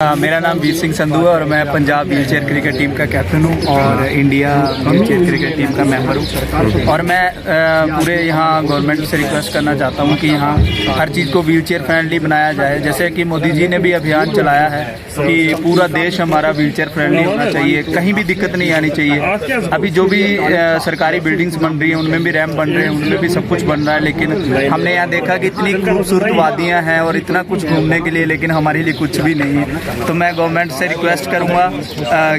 मेरा नाम वीर सिंह संधू है और मैं पंजाब व्हीलचेयर क्रिकेट टीम का कैप्टन हूँ और इंडिया व्हीलचेयर क्रिकेट टीम का मेंबर हूँ। और मैं पूरे यहाँ गवर्नमेंट से रिक्वेस्ट करना चाहता हूँ कि यहाँ हर चीज़ को व्हीलचेयर फ्रेंडली बनाया जाए। जैसे कि मोदी जी ने भी अभियान चलाया है कि पूरा देश हमारा व्हीलचेयर फ्रेंडली होना चाहिए, कहीं भी दिक्कत नहीं आनी चाहिए। अभी जो भी सरकारी बिल्डिंग्स बन रही हैं उनमें भी रैम्प बन रहे हैं, उनमें भी सब कुछ बन रहा है, लेकिन हमने यहाँ देखा कि इतनी खूबसूरत वादियाँ हैं और इतना कुछ घूमने के लिए, लेकिन हमारे लिए कुछ भी नहीं है। तो मैं गवर्नमेंट से रिक्वेस्ट करूंगा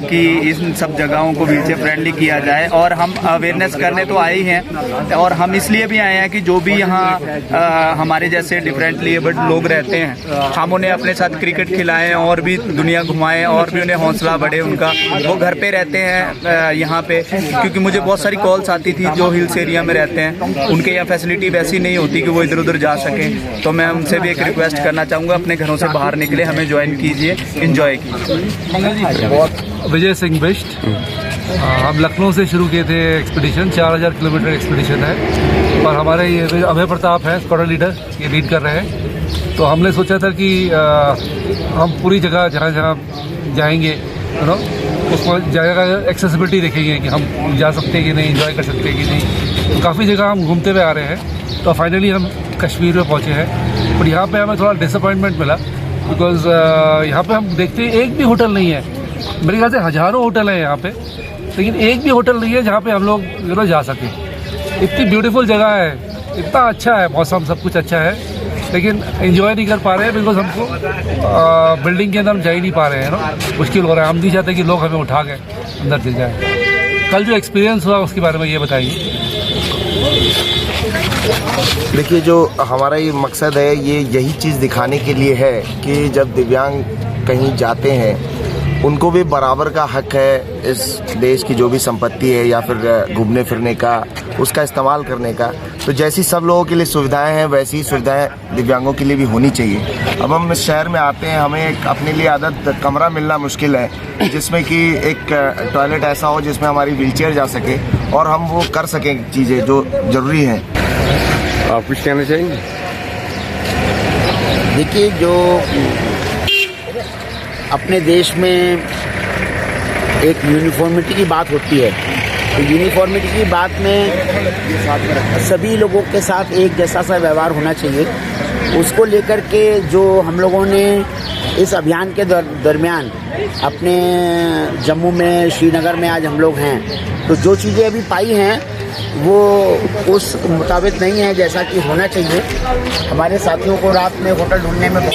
कि इन सब जगहों को व्हीलचेयर फ्रेंडली किया जाए। और हम अवेयरनेस करने तो आए ही हैं और हम इसलिए भी आए हैं कि जो भी यहाँ हमारे जैसे डिफरेंटली एबल्ड लोग रहते हैं, हम उन्हें अपने साथ क्रिकेट खिलाएं और भी दुनिया घुमाएं और भी उन्हें हौसला बढ़े उनका। वो घर पे रहते हैं यहाँ पे, क्योंकि मुझे बहुत सारी कॉल्स आती थी जो हिल्स एरिया में रहते हैं, उनके यहाँ फैसिलिटी वैसी नहीं होती कि वो इधर उधर जा सकें। तो मैं उनसे भी एक रिक्वेस्ट करना चाहूँगा, अपने घरों से बाहर निकले, हमें ज्वाइन कीजिए, इंजॉय कीजिए। विजय सिंह बिष्ट। हम लखनऊ से शुरू किए थे एक्सपीडिशन, 4000 किलोमीटर एक्सपीडिशन है और हमारे ये अभय प्रताप हैं स्क्वाड्रन लीडर, ये लीड कर रहे हैं। तो हमने सोचा था कि हम पूरी जगह जहाँ जहाँ जाएंगे उसको जगह का एक्सेसिबिलिटी देखेंगे कि हम जा सकते हैं कि नहीं, एंजॉय कर सकते हैं कि नहीं। तो काफ़ी जगह हम घूमते हुए आ रहे हैं। तो फाइनली हम कश्मीर में पहुँचे हैं, बट यहाँ पे हमें थोड़ा डिसअपॉइंटमेंट मिला बिकॉज यहाँ पे हम देखते हैं एक भी होटल नहीं है। मेरे ख्याल से हज़ारों होटल हैं यहाँ पे, लेकिन एक भी होटल नहीं है जहाँ पे हम लोग जा सकें। इतनी ब्यूटीफुल जगह है, इतना अच्छा है मौसम, सब कुछ अच्छा है, लेकिन एंजॉय नहीं कर पा रहे हैं बिकॉज हमको बिल्डिंग के अंदर हम जा ही नहीं पा रहे हैं ना, मुश्किल हो रहा है। हम नहीं चाहते कि लोग हमें उठा के अंदर चल जाए। कल जो एक्सपीरियंस हुआ उसके बारे में ये बताइए। देखिए, जो हमारा ये मकसद है ये यही चीज़ दिखाने के लिए है कि जब दिव्यांग कहीं जाते हैं उनको भी बराबर का हक है इस देश की जो भी संपत्ति है या फिर घूमने फिरने का, उसका इस्तेमाल करने का। तो जैसी सब लोगों के लिए सुविधाएं हैं वैसी ही सुविधाएं दिव्यांगों के लिए भी होनी चाहिए। अब हम इस शहर में आते हैं, हमें एक अपने लिए आदत कमरा मिलना मुश्किल है जिसमें कि एक टॉयलेट ऐसा हो जिसमें हमारी व्हीलचेयर जा सके और हम वो कर सकें चीज़ें जो ज़रूरी हैं। आप कुछ कहना चाहेंगे? देखिए, जो अपने देश में एक यूनिफॉर्मिटी की बात होती है, तो यूनिफॉर्मिटी की बात में सभी लोगों के साथ एक जैसा सा व्यवहार होना चाहिए। उसको लेकर के जो हम लोगों ने इस अभियान के दरमियान अपने जम्मू में, श्रीनगर में आज हम लोग हैं, तो जो चीज़ें अभी पाई हैं वो उस मुताबिक नहीं है जैसा कि होना चाहिए। हमारे साथियों को रात में होटल ढूंढने में बहुत